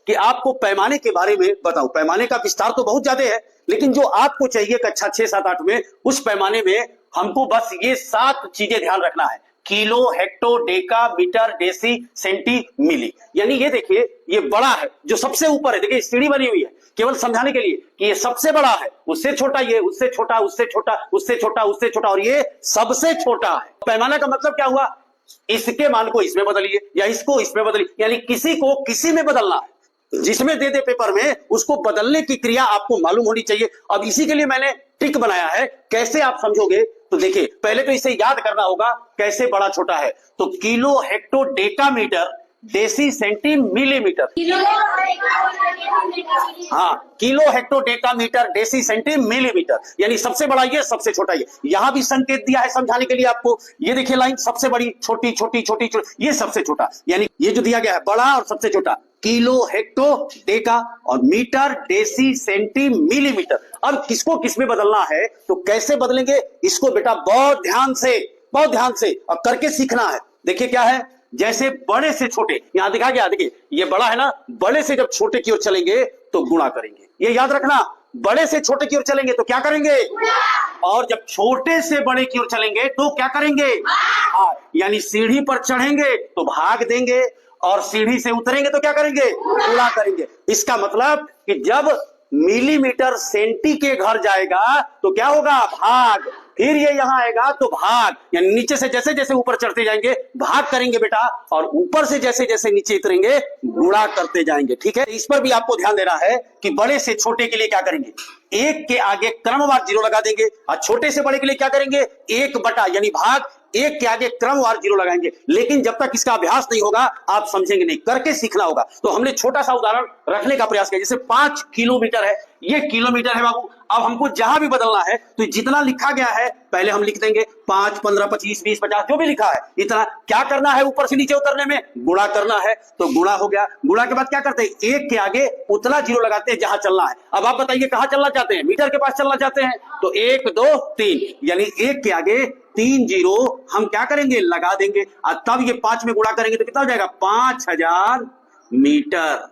कि आपको पैमाने के बारे में बताऊं। पैमाने का विस्तार तो बहुत ज्यादा है, लेकिन जो आपको चाहिए कक्षा 6, 7, 8 में, उस पैमाने में हमको बस ये 7 चीजें ध्यान रखना है। Kilo, hecto, deca, metre, deci, centi, milli. यानी ये देखिए, ये बड़ा है जो सबसे ऊपर है, देखिए सीढ़ी बनी हुई है केवल समझाने के लिए कि ये सबसे बड़ा है, उससे छोटा ये, उससे छोटा, उससे छोटा, उससे छोटा, उससे छोटा, और ये सबसे छोटा है। पैमाना का मतलब क्या हुआ? इसके मान को इसमें बदलिए या इसको इसमें बदलिए, यानी किसी को किसी में बदलना है। जिसमें दे दे पेपर में, उसको बदलने की क्रिया आपको मालूम होनी चाहिए। अब इसी के लिए मैंने ट्रिक बनाया है। कैसे आप समझोगे? तो देखिए, पहले तो इसे याद करना होगा कैसे बड़ा छोटा है। तो kilo, hecto, deca, metre, deci, centi, millimetre. हाँ, kilo, hecto, deca, metre, deci, centi, millimetre, यानी सबसे बड़ा ये, सबसे छोटा ये। यहां भी संकेत दिया है समझाने के लिए आपको। ये देखिए लाइन, सबसे बड़ी, छोटी, छोटी, छोटी, छोटी, ये सबसे छोटा, यानी ये जो दिया गया है बड़ा और सबसे छोटा। किलो, हेक्टो, डेका और मीटर, डेसी, सेंटी, मिलीमीटर। अब किसको किसमें बदलना है तो कैसे बदलेंगे, इसको बेटा बहुत ध्यान से और करके सीखना है। देखिए क्या है, जैसे बड़े से छोटे, यहां दिखा गया, देखिए ये बड़ा है ना, बड़े से जब छोटे की ओर चलेंगे तो गुणा करेंगे। ये याद रखना, बड़े से छोटे की ओर चलेंगे तो क्या करेंगे? और जब छोटे से बड़े की ओर चलेंगे तो क्या करेंगे? यानी सीढ़ी पर चढ़ेंगे तो भाग देंगे, और सीढ़ी से उतरेंगे तो क्या करेंगे? गुणा करेंगे। इसका मतलब कि जब मिलीमीटर सेंटी के घर जाएगा तो क्या होगा? भाग। फिर ये यहां आएगा तो भाग, यानी नीचे से जैसे जैसे ऊपर चढ़ते जाएंगे भाग करेंगे बेटा, और ऊपर से जैसे जैसे नीचे उतरेंगे गुणा करते जाएंगे। ठीक है, इस पर भी आपको ध्यान देना है कि बड़े से छोटे के लिए क्या करेंगे? एक के आगे क्रमवार 0 लगा देंगे, और छोटे से बड़े के लिए क्या करेंगे? 1 बटा यानी भाग, एक के आगे क्रमवार 0 लगाएंगे। लेकिन जब तक इसका अभ्यास नहीं होगा आप समझेंगे नहीं, करके सीखना होगा। तो हमने छोटा सा उदाहरण रखने का प्रयास किया, जैसे 5 किलोमीटर है, ये किलोमीटर है बाबू। अब हमको जहां भी बदलना है तो जितना लिखा गया है पहले हम लिख देंगे, 5, 15, 25, 20, 50 जो भी लिखा है इतना। क्या करना है? ऊपर से नीचे उतरने में गुणा करना है, तो गुणा हो गया। गुणा के बाद क्या करते हैं? एक के आगे उतना 0 लगाते हैं जहां चलना है। अब आप बताइए कहां चलना चाहते हैं? मीटर के पास चलना चाहते हैं तो 1, 2, 3, यानी एक के आगे 3 0 हम क्या करेंगे? लगा देंगे, और तब ये 5 में गुणा करेंगे तो कितना हो जाएगा? 5000 मीटर।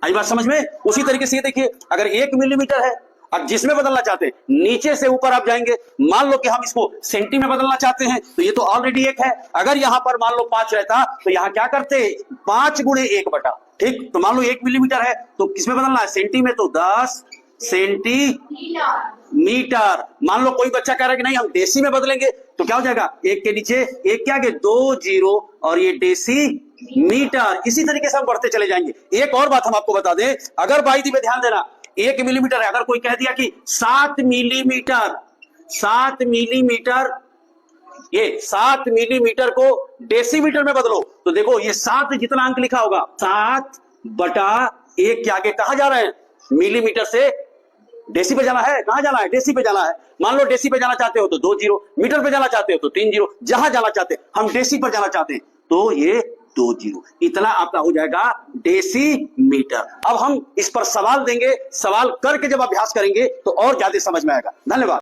आई बात समझ में? उसी तरीके से ये देखिए, अगर 1 मिलीमीटर है, अब जिसमें बदलना चाहते हैं नीचे से ऊपर आप जाएंगे, मान लो कि हम इसको सेंटी में बदलना चाहते हैं तो ये तो ऑलरेडी 1 है। अगर यहां पर मान लो 5 रहता तो यहां क्या करते? 5 गुणे 1 बटा। ठीक, तो मान लो 1 मिलीमीटर है तो किसमें बदलना है? सेंटी में, तो 10 सेंटीमीटर। मान लो कोई बच्चा कह रहा है कि नहीं हम डेसी में बदलेंगे तो क्या हो जाएगा? 1 के नीचे 1 के आगे 2 0 और ये डेसी मीटर। इसी तरीके से हम बढ़ते चले जाएंगे। एक और बात हम आपको बता दें, अगर बाई दी में ध्यान देना, 1 मिलीमीटर है, अगर कोई कह दिया कि 7 मिलीमीटर, 7 मिलीमीटर, ये 7 मिलीमीटर को डेसीमीटर में बदलो तो देखो ये 7 जितना अंक लिखा होगा 7 बटा 1 के आगे कहां जा रहे हैं? मिलीमीटर से डेसी पे जाना है। कहां जाना है? डेसी पे जाना है। मान लो डेसी पे जाना चाहते हो तो 2 0, मीटर पे जाना चाहते हो तो 3 0, जहां जाना चाहते हैं हम डेसी पर जाना चाहते हैं तो ये 2 0, इतना आपका हो जाएगा डेसी मीटर। अब हम इस पर सवाल देंगे, सवाल करके जब अभ्यास करेंगे तो और ज्यादा समझ में आएगा। धन्यवाद।